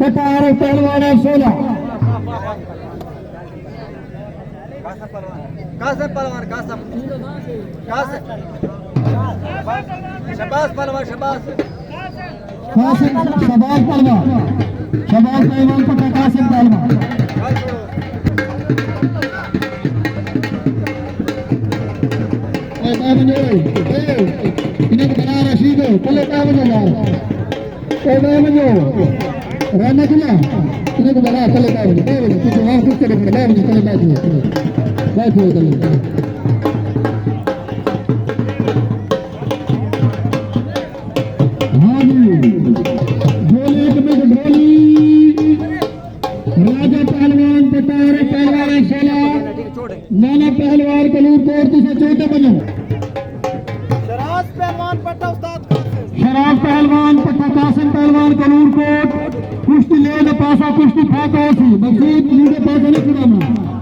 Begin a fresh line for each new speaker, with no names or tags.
पटार पहलवान 16
कासम पहलवान कासम शबाज पहलवान शबाज
शबाज पहलवान पटा कासिम पहलवान इन्हें बना रशीद पहले काम रहना चला इन्हें बना पहले काम कुछ वहां कुछ करेंगे बैठो हाँ जी गोली गोली राजा पहलवान पटार पहलवान 16 नाना पहलवान कलूर कोट से चौथे बनो
शराज पहलवान पट्टा उस्ताद
शराब पहलवान पट्टा कासिम पहलवान कलूर कोट कुश्ती ले पासा कुश्ती फाका मकसूद लीडे पासा ने